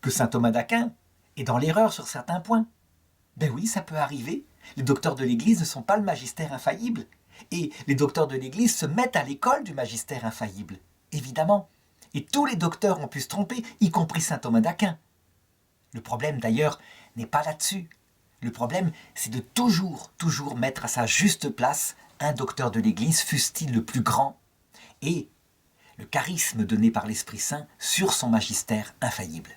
que saint Thomas d'Aquin est dans l'erreur sur certains points. Ben oui, ça peut arriver. Les docteurs de l'Église ne sont pas le magistère infaillible. Et les docteurs de l'Église se mettent à l'école du magistère infaillible, évidemment. Et tous les docteurs ont pu se tromper, y compris saint Thomas d'Aquin. Le problème d'ailleurs n'est pas là-dessus. Le problème, c'est de toujours mettre à sa juste place un docteur de l'Église, fût-il le plus grand, et le charisme donné par l'Esprit Saint sur son magistère infaillible.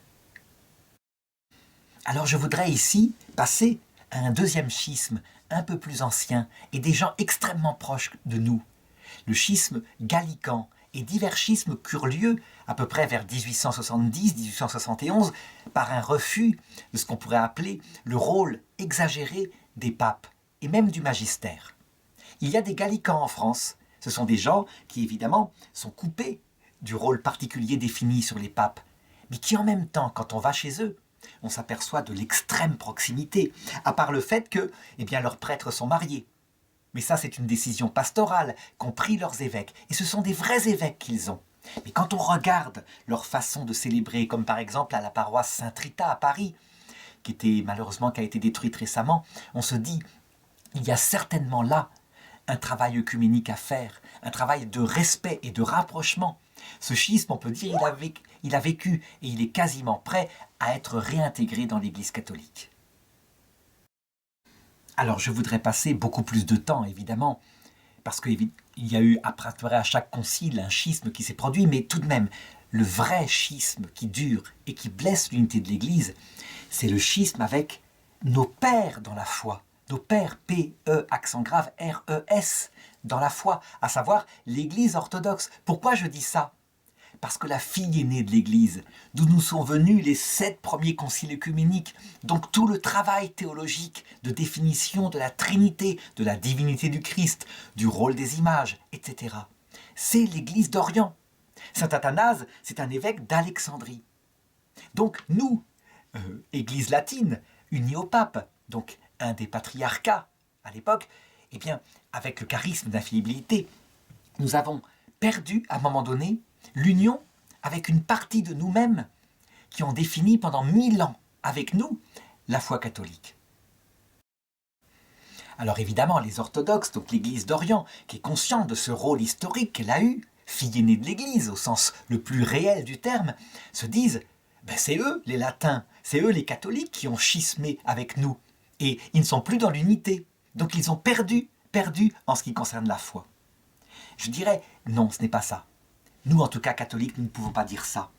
Alors je voudrais ici passer à un deuxième schisme un peu plus ancien et des gens extrêmement proches de nous, le schisme gallican et divers schismes eurent lieu à peu près vers 1870-1871 par un refus de ce qu'on pourrait appeler le rôle exagéré des papes et même du magistère. Il y a des gallicans en France, ce sont des gens qui évidemment sont coupés du rôle particulier défini sur les papes, mais qui en même temps, quand on va chez eux, on s'aperçoit de l'extrême proximité, à part le fait que leurs prêtres sont mariés. Mais ça, c'est une décision pastorale qu'ont pris leurs évêques, et ce sont des vrais évêques qu'ils ont. Mais quand on regarde leur façon de célébrer, comme par exemple à la paroisse Saint-Rita à Paris, qui a été détruite récemment, on se dit, il y a certainement là un travail œcuménique à faire, un travail de respect et de rapprochement. Ce schisme, on peut dire, il a vécu et il est quasiment prêt à être réintégré dans l'Église catholique. Alors je voudrais passer beaucoup plus de temps, évidemment, parce qu'il y a eu après à chaque concile un schisme qui s'est produit, mais tout de même, le vrai schisme qui dure et qui blesse l'unité de l'Église, c'est le schisme avec nos pères dans la foi, nos pères, P-E, accent grave, R-E-S, dans la foi, à savoir l'Église orthodoxe. Pourquoi je dis ça ? Parce que la fille aînée de l'Église, d'où nous sont venus les 7 premiers conciles œcuméniques, donc tout le travail théologique de définition de la Trinité, de la divinité du Christ, du rôle des images, etc. C'est l'Église d'Orient. Saint Athanase, c'est un évêque d'Alexandrie. Donc nous, Église latine, unie au pape, donc un des patriarcats à l'époque, avec le charisme d'infaillibilité, nous avons perdu, à un moment donné, l'union avec une partie de nous-mêmes qui ont défini pendant 1000 ans avec nous la foi catholique. Alors évidemment, les orthodoxes, donc l'Église d'Orient, qui est consciente de ce rôle historique qu'elle a eu, fille aînée de l'Église au sens le plus réel du terme, se disent c'est eux les latins, c'est eux les catholiques qui ont schismé avec nous. Et ils ne sont plus dans l'unité. Donc ils ont perdu en ce qui concerne la foi. Je dirais, non, ce n'est pas ça. Nous, en tout cas catholiques, nous ne pouvons pas dire ça.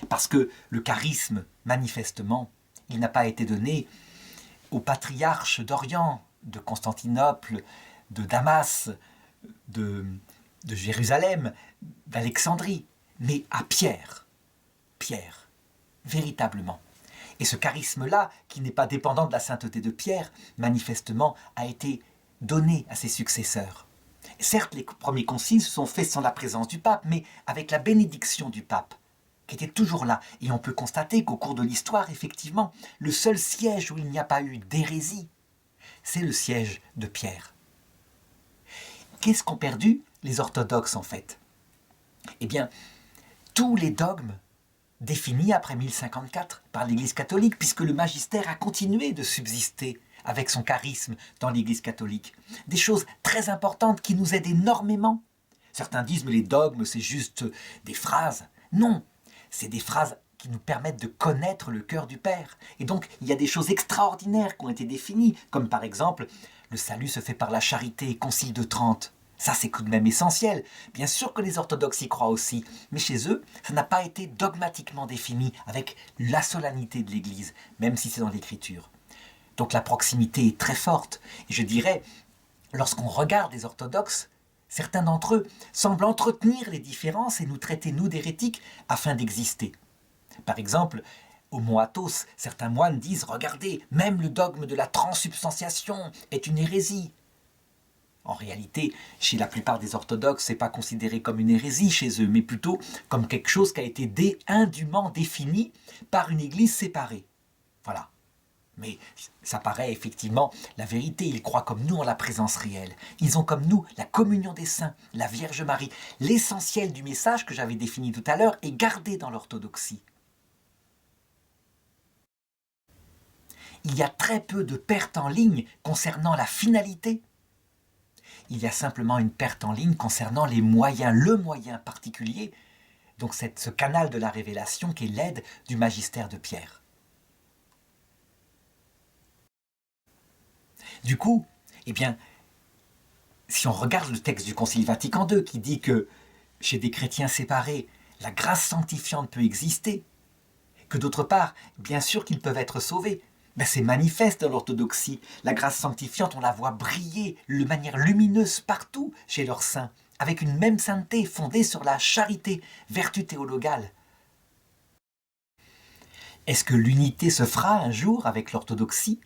Parce que le charisme, manifestement, il n'a pas été donné aux patriarches d'Orient, de Constantinople, de Damas, de Jérusalem, d'Alexandrie, mais à Pierre. Pierre, véritablement. Et ce charisme-là, qui n'est pas dépendant de la sainteté de Pierre, manifestement a été donné à ses successeurs. Certes, les premiers conciles se sont faits sans la présence du pape, mais avec la bénédiction du pape, qui était toujours là. Et on peut constater qu'au cours de l'histoire, effectivement, le seul siège où il n'y a pas eu d'hérésie, c'est le siège de Pierre. Qu'est-ce qu'ont perdu les orthodoxes, en fait? Eh bien, tous les dogmes définis après 1054 par l'Église catholique, puisque le magistère a continué de subsister avec son charisme dans l'Église catholique. Des choses très importantes qui nous aident énormément. Certains disent, mais les dogmes, c'est juste des phrases. Non, c'est des phrases qui nous permettent de connaître le cœur du Père. Et donc, il y a des choses extraordinaires qui ont été définies, comme par exemple, le salut se fait par la charité, Concile de Trente. Ça, c'est tout de même essentiel. Bien sûr que les orthodoxes y croient aussi, mais chez eux, ça n'a pas été dogmatiquement défini avec la solennité de l'Église, même si c'est dans l'Écriture. Donc la proximité est très forte. Et je dirais, lorsqu'on regarde les orthodoxes, certains d'entre eux semblent entretenir les différences et nous traiter, nous, d'hérétiques, afin d'exister. Par exemple, au mont Athos, certains moines disent « Regardez, même le dogme de la transsubstantiation est une hérésie ». En réalité, chez la plupart des orthodoxes, ce n'est pas considéré comme une hérésie chez eux, mais plutôt comme quelque chose qui a été indûment défini par une église séparée. Voilà. Mais ça paraît effectivement la vérité. Ils croient comme nous en la présence réelle. Ils ont comme nous la communion des saints, la Vierge Marie. L'essentiel du message que j'avais défini tout à l'heure est gardé dans l'orthodoxie. Il y a très peu de pertes en ligne concernant la finalité. Il y a simplement une perte en ligne concernant les moyens, le moyen particulier, donc ce canal de la révélation qui est l'aide du magistère de Pierre. Du coup, eh bien, si on regarde le texte du Concile Vatican II qui dit que chez des chrétiens séparés, la grâce sanctifiante peut exister, que d'autre part, bien sûr qu'ils peuvent être sauvés, c'est manifeste dans l'orthodoxie. La grâce sanctifiante, on la voit briller de manière lumineuse partout chez leurs saints, avec une même sainteté fondée sur la charité, vertu théologale. Est-ce que l'unité se fera un jour avec l'orthodoxie?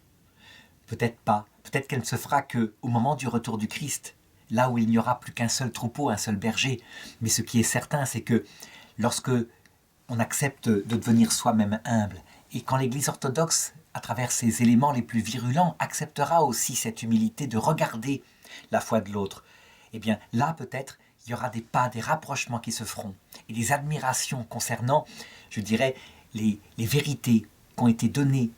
Peut-être pas. Peut-être qu'elle ne se fera qu'au moment du retour du Christ, là où il n'y aura plus qu'un seul troupeau, un seul berger. Mais ce qui est certain, c'est que lorsque on accepte de devenir soi-même humble, et quand l'Église orthodoxe, à travers ses éléments les plus virulents, acceptera aussi cette humilité de regarder la foi de l'autre, eh bien là peut-être il y aura des pas, des rapprochements qui se feront, et des admirations concernant, je dirais, les vérités qui ont été données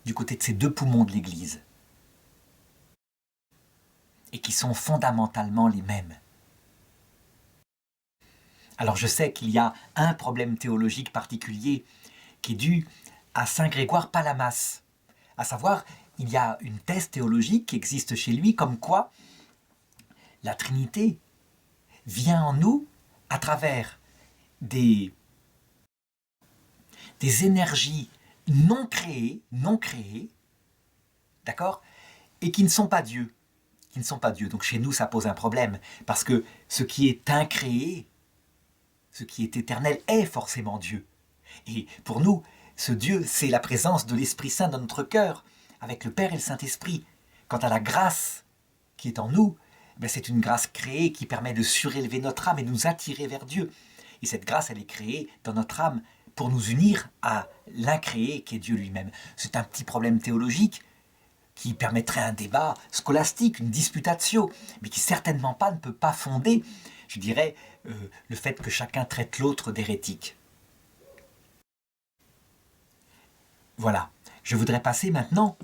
du côté de ces deux poumons de l'Église, et qui sont fondamentalement les mêmes. Alors je sais qu'il y a un problème théologique particulier qui est dû à saint Grégoire Palamas. À savoir, il y a une thèse théologique qui existe chez lui comme quoi la Trinité vient en nous à travers des énergies non créées, d'accord, et qui ne sont pas Dieu. Donc chez nous, ça pose un problème, parce que ce qui est incréé, ce qui est éternel, est forcément Dieu. Et pour nous, ce Dieu, c'est la présence de l'Esprit Saint dans notre cœur, avec le Père et le Saint-Esprit. Quant à la grâce qui est en nous, c'est une grâce créée qui permet de surélever notre âme et de nous attirer vers Dieu. Et cette grâce, elle est créée dans notre âme pour nous unir à l'incréé qui est Dieu lui-même. C'est un petit problème théologique qui permettrait un débat scolastique, une disputatio, mais qui certainement pas ne peut pas fonder, je dirais, le fait que chacun traite l'autre d'hérétique. Voilà, je voudrais passer maintenant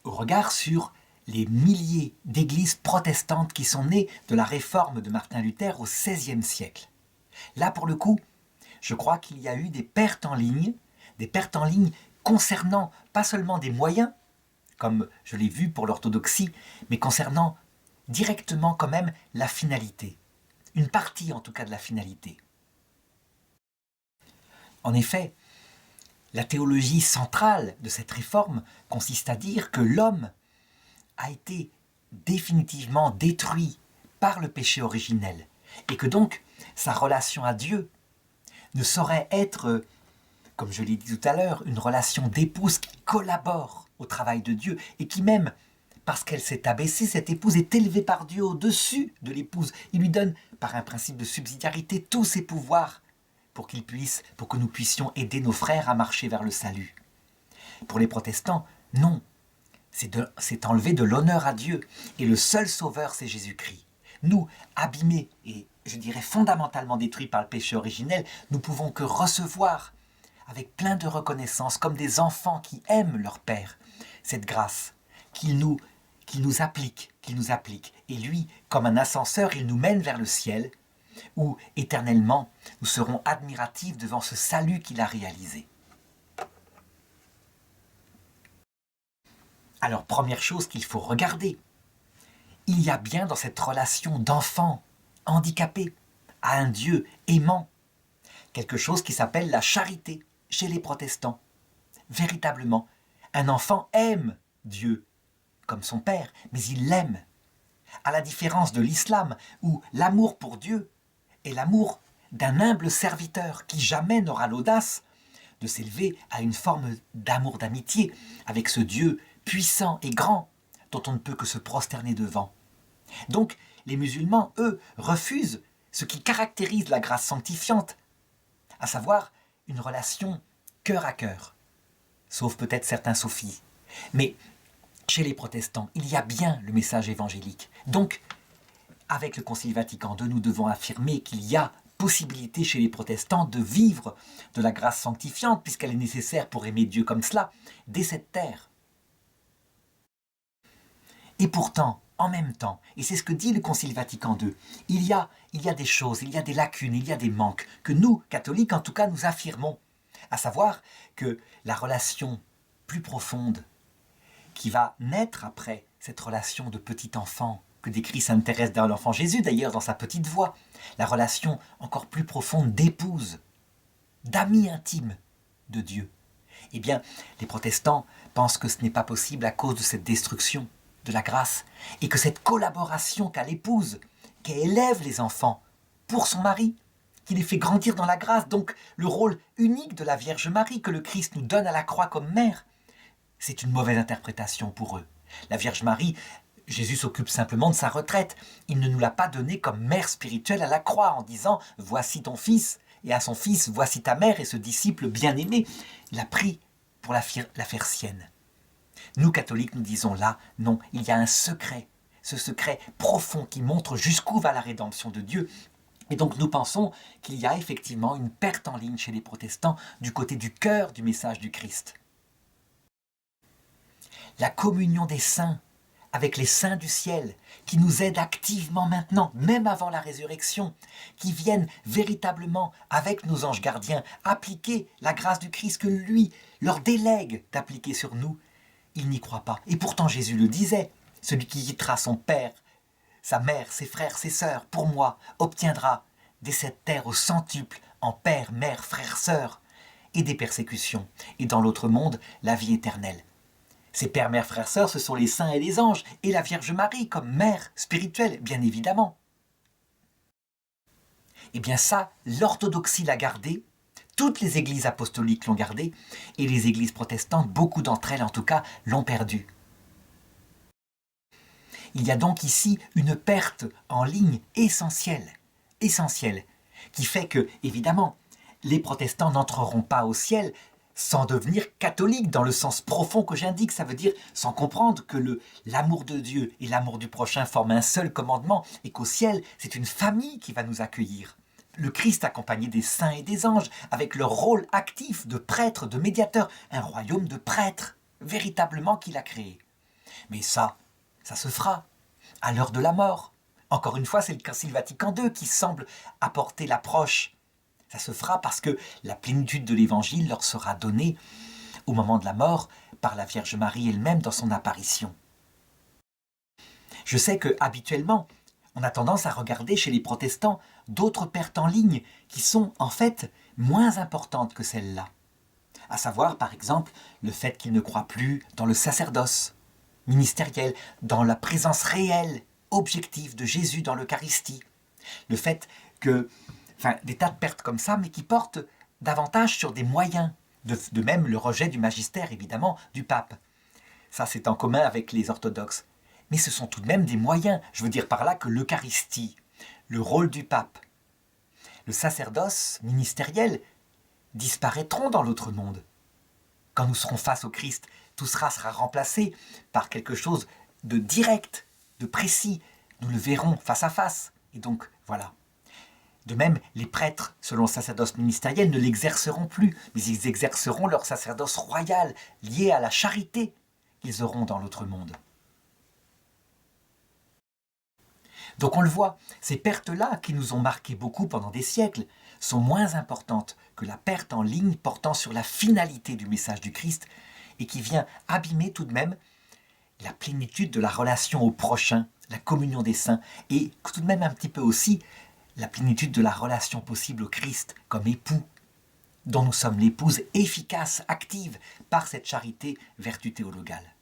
au regard sur les milliers d'églises protestantes qui sont nées de la réforme de Martin Luther au XVIe siècle. Là, pour le coup, je crois qu'il y a eu des pertes en ligne concernant pas seulement des moyens, comme je l'ai vu pour l'orthodoxie, mais concernant directement quand même la finalité. Une partie en tout cas de la finalité. En effet, la théologie centrale de cette réforme consiste à dire que l'homme a été définitivement détruit par le péché originel et que donc sa relation à Dieu ne saurait être, comme je l'ai dit tout à l'heure, une relation d'épouse qui collabore au travail de Dieu et qui même, parce qu'elle s'est abaissée, cette épouse est élevée par Dieu au-dessus de l'épouse. Il lui donne, par un principe de subsidiarité, tous ses pouvoirs pour que nous puissions aider nos frères à marcher vers le salut. Pour les protestants, non. C'est enlever de l'honneur à Dieu. Et le seul sauveur, c'est Jésus-Christ. Nous, abîmés et, je dirais, fondamentalement détruits par le péché originel, nous pouvons que recevoir, avec plein de reconnaissance, comme des enfants qui aiment leur Père, cette grâce qu'il nous applique. Et lui, comme un ascenseur, il nous mène vers le ciel, où, éternellement, nous serons admiratifs devant ce salut qu'il a réalisé. Alors, première chose qu'il faut regarder, il y a bien dans cette relation d'enfant handicapé à un Dieu aimant, quelque chose qui s'appelle la charité chez les protestants. Véritablement, un enfant aime Dieu comme son père, mais il l'aime. À la différence de l'islam, où l'amour pour Dieu est l'amour d'un humble serviteur qui jamais n'aura l'audace de s'élever à une forme d'amour d'amitié avec ce Dieu puissant et grand dont on ne peut que se prosterner devant. Donc, les musulmans, eux, refusent ce qui caractérise la grâce sanctifiante, à savoir une relation cœur à cœur, sauf peut-être certains soufis. Mais chez les protestants, il y a bien le message évangélique. Donc, avec le Concile Vatican II, nous devons affirmer qu'il y a possibilité chez les protestants de vivre de la grâce sanctifiante, puisqu'elle est nécessaire pour aimer Dieu comme cela, dès cette terre. Et pourtant, en même temps, et c'est ce que dit le Concile Vatican II, il y a des choses, il y a des lacunes, il y a des manques, que nous, catholiques, en tout cas, nous affirmons. À savoir que la relation plus profonde qui va naître après cette relation de petit enfant que décrit sainte Thérèse de l'Enfant Jésus, d'ailleurs dans sa petite voix, la relation encore plus profonde d'épouse, d'amie intime de Dieu. Eh bien, les protestants pensent que ce n'est pas possible à cause de cette destruction de la grâce, et que cette collaboration qu'a l'épouse, qu'elle élève les enfants pour son mari, qui les fait grandir dans la grâce, donc le rôle unique de la Vierge Marie que le Christ nous donne à la croix comme mère, c'est une mauvaise interprétation pour eux. La Vierge Marie, Jésus s'occupe simplement de sa retraite. Il ne nous l'a pas donnée comme mère spirituelle à la croix en disant « Voici ton fils » et à son fils « Voici ta mère » et ce disciple bien-aimé l'a pris pour la faire sienne. Nous, catholiques, nous disons là, non, il y a un secret, ce secret profond qui montre jusqu'où va la rédemption de Dieu. Et donc nous pensons qu'il y a effectivement une perte en ligne chez les protestants du côté du cœur du message du Christ. La communion des saints avec les saints du ciel, qui nous aident activement maintenant, même avant la résurrection, qui viennent véritablement, avec nos anges gardiens, appliquer la grâce du Christ que lui leur délègue d'appliquer sur nous. Ils n'y croient pas. Et pourtant Jésus le disait, celui qui quittera son père, sa mère, ses frères, ses sœurs, pour moi, obtiendra dès cette terre au centuple, en père, mère, frère, sœur, et des persécutions, et dans l'autre monde, la vie éternelle. Ces pères, mères, frères, sœurs, ce sont les saints et les anges, et la Vierge Marie comme mère spirituelle, bien évidemment. Eh bien ça, l'orthodoxie l'a gardé, toutes les églises apostoliques l'ont gardé, et les églises protestantes, beaucoup d'entre elles en tout cas, l'ont perdu. Il y a donc ici une perte en ligne essentielle, qui fait que, évidemment, les protestants n'entreront pas au ciel sans devenir catholiques dans le sens profond que j'indique, ça veut dire sans comprendre que l'amour de Dieu et l'amour du prochain forment un seul commandement et qu'au ciel, c'est une famille qui va nous accueillir. le Christ accompagné des saints et des anges, avec leur rôle actif de prêtre, de médiateur, un royaume de prêtres, véritablement qu'il a créé. Mais ça se fera à l'heure de la mort. Encore une fois, c'est le Concile Vatican II qui semble apporter l'approche. Ça se fera parce que la plénitude de l'Évangile leur sera donnée au moment de la mort par la Vierge Marie elle-même dans son apparition. Je sais que habituellement, on a tendance à regarder chez les protestants d'autres pertes en ligne qui sont en fait moins importantes que celles-là. À savoir, par exemple, le fait qu'ils ne croient plus dans le sacerdoce ministériel, dans la présence réelle, objective de Jésus dans l'Eucharistie. Le fait que, des tas de pertes comme ça, mais qui portent davantage sur des moyens, de même le rejet du magistère, évidemment, du pape. Ça, c'est en commun avec les orthodoxes. Mais ce sont tout de même des moyens. Je veux dire par là que l'Eucharistie, le rôle du pape, le sacerdoce ministériel disparaîtront dans l'autre monde. Quand nous serons face au Christ, tout cela sera remplacé par quelque chose de direct, de précis. Nous le verrons face à face. Et donc, voilà. De même, les prêtres, selon le sacerdoce ministériel, ne l'exerceront plus, mais ils exerceront leur sacerdoce royal, lié à la charité qu'ils auront dans l'autre monde. Donc on le voit, ces pertes-là, qui nous ont marqué beaucoup pendant des siècles, sont moins importantes que la perte en ligne portant sur la finalité du message du Christ et qui vient abîmer tout de même la plénitude de la relation au prochain, la communion des saints, et tout de même un petit peu aussi la plénitude de la relation possible au Christ comme époux, dont nous sommes l'épouse efficace, active, par cette charité, vertu théologale.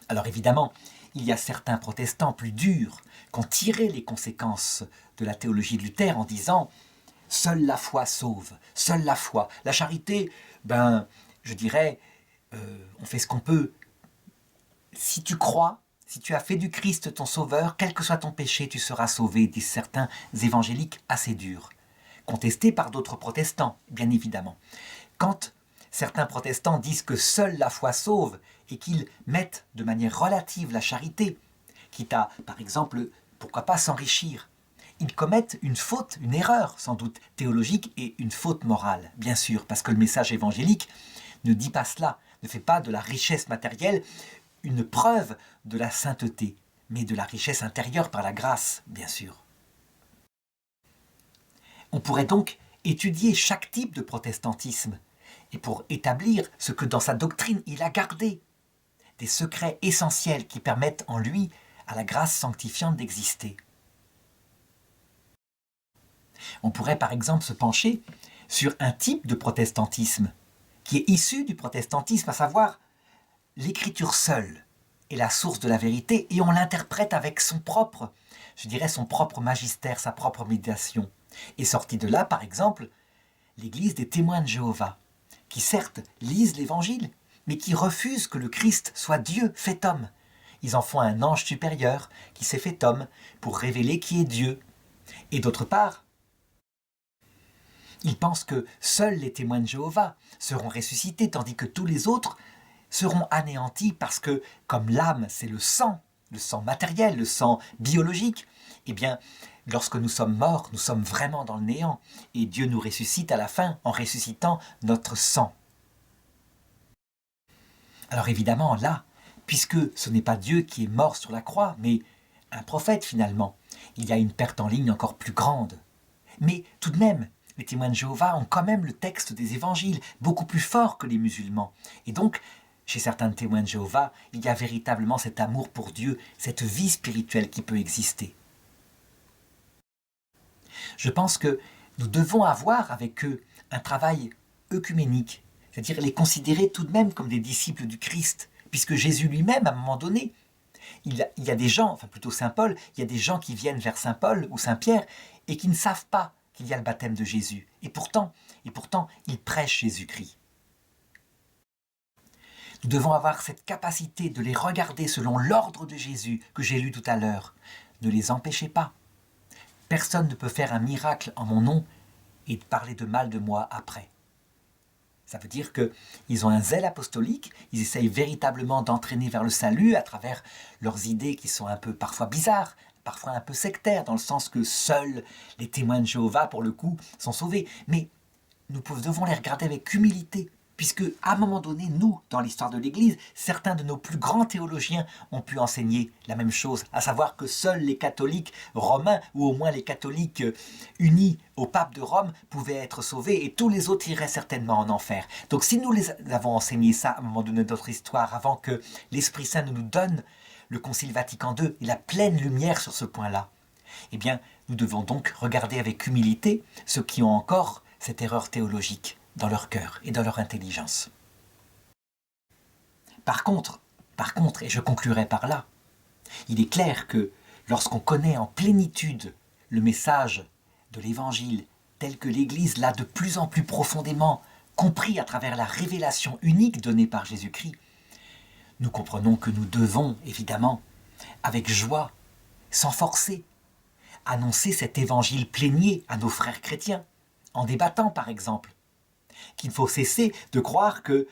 Alors évidemment, il y a certains protestants plus durs qui ont tiré les conséquences de la théologie de Luther en disant « seule la foi sauve, seule la foi, la charité, je dirais, on fait ce qu'on peut. Si tu crois, si tu as fait du Christ ton sauveur, quel que soit ton péché, tu seras sauvé », disent certains évangéliques assez durs, contestés par d'autres protestants, bien évidemment. Quand certains protestants disent que seule la foi sauve et qu'ils mettent de manière relative la charité, quitte à, par exemple, pourquoi pas s'enrichir, ils commettent une faute, une erreur sans doute théologique et une faute morale, bien sûr, parce que le message évangélique ne dit pas cela, ne fait pas de la richesse matérielle une preuve de la sainteté, mais de la richesse intérieure par la grâce, bien sûr. On pourrait donc étudier chaque type de protestantisme, et pour établir ce que dans sa doctrine il a gardé, des secrets essentiels qui permettent en lui à la grâce sanctifiante d'exister. On pourrait par exemple se pencher sur un type de protestantisme qui est issu du protestantisme, à savoir l'écriture seule est la source de la vérité et on l'interprète avec son propre magistère, sa propre médiation. Et sorti de là, par exemple, l'Église des témoins de Jéhovah, qui certes lisent l'Évangile, mais qui refusent que le Christ soit Dieu fait homme. Ils en font un ange supérieur qui s'est fait homme pour révéler qui est Dieu. Et d'autre part, ils pensent que seuls les témoins de Jéhovah seront ressuscités, tandis que tous les autres seront anéantis parce que, comme l'âme, c'est le sang matériel, le sang biologique, eh bien, lorsque nous sommes morts, nous sommes vraiment dans le néant. Et Dieu nous ressuscite à la fin en ressuscitant notre sang. Alors évidemment, là, puisque ce n'est pas Dieu qui est mort sur la croix, mais un prophète finalement, il y a une perte en ligne encore plus grande. Mais tout de même, les témoins de Jéhovah ont quand même le texte des évangiles, beaucoup plus fort que les musulmans. Et donc, chez certains témoins de Jéhovah, il y a véritablement cet amour pour Dieu, cette vie spirituelle qui peut exister. Je pense que nous devons avoir avec eux un travail œcuménique, c'est-à-dire les considérer tout de même comme des disciples du Christ, puisque Jésus lui-même, à un moment donné, il y a des gens, enfin plutôt Saint Paul, il y a des gens qui viennent vers Saint Paul ou Saint Pierre et qui ne savent pas qu'il y a le baptême de Jésus. Et pourtant, ils prêchent Jésus-Christ. Nous devons avoir cette capacité de les regarder selon l'ordre de Jésus que j'ai lu tout à l'heure. Ne les empêchez pas. Personne ne peut faire un miracle en mon nom et parler de mal de moi après. Ça veut dire qu'ils ont un zèle apostolique, ils essayent véritablement d'entraîner vers le salut à travers leurs idées qui sont un peu parfois bizarres, parfois un peu sectaire, dans le sens que seuls les témoins de Jéhovah, pour le coup, sont sauvés. Mais nous devons les regarder avec humilité, puisque à un moment donné, nous, dans l'histoire de l'Église, certains de nos plus grands théologiens ont pu enseigner la même chose, à savoir que seuls les catholiques romains, ou au moins les catholiques unis au pape de Rome, pouvaient être sauvés, et tous les autres iraient certainement en enfer. Donc si nous les avons enseigné ça à un moment donné de notre histoire, avant que l'Esprit Saint ne nous donne le Concile Vatican II et la pleine lumière sur ce point-là, eh bien, nous devons donc regarder avec humilité ceux qui ont encore cette erreur théologique dans leur cœur et dans leur intelligence. Par contre, et je conclurai par là, il est clair que lorsqu'on connaît en plénitude le message de l'Évangile tel que l'Église l'a de plus en plus profondément compris à travers la révélation unique donnée par Jésus-Christ, nous comprenons que nous devons, évidemment, avec joie, sans forcer, annoncer cet Évangile plénier à nos frères chrétiens, en débattant par exemple, qu'il faut cesser de croire que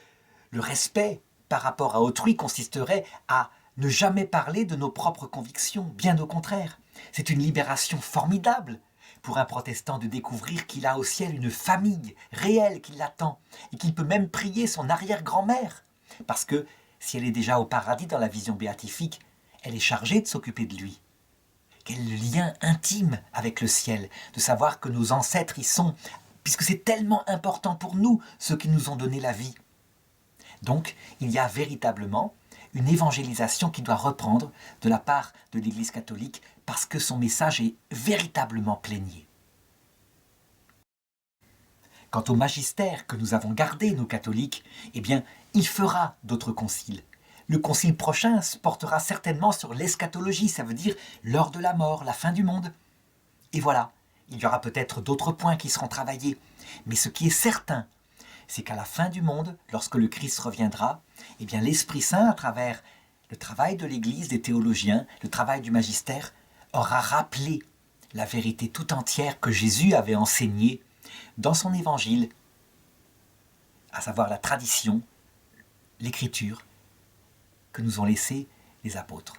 le respect par rapport à autrui consisterait à ne jamais parler de nos propres convictions, bien au contraire. C'est une libération formidable pour un protestant de découvrir qu'il a au ciel une famille réelle qui l'attend et qu'il peut même prier son arrière-grand-mère, parce que si elle est déjà au paradis dans la vision béatifique, elle est chargée de s'occuper de lui. Quel lien intime avec le ciel, de savoir que nos ancêtres y sont, puisque c'est tellement important pour nous, ceux qui nous ont donné la vie. Donc, il y a véritablement une évangélisation qui doit reprendre de la part de l'Église catholique, parce que son message est véritablement plénier. Quant au magistère que nous avons gardé, nous catholiques, eh bien, il fera d'autres conciles. Le concile prochain se portera certainement sur l'eschatologie, ça veut dire l'heure de la mort, la fin du monde. Et voilà, il y aura peut-être d'autres points qui seront travaillés. Mais ce qui est certain, c'est qu'à la fin du monde, lorsque le Christ reviendra, eh bien l'Esprit Saint, à travers le travail de l'Église, des théologiens, le travail du magistère, aura rappelé la vérité tout entière que Jésus avait enseignée dans son évangile, à savoir la tradition, l'écriture que nous ont laissé les apôtres.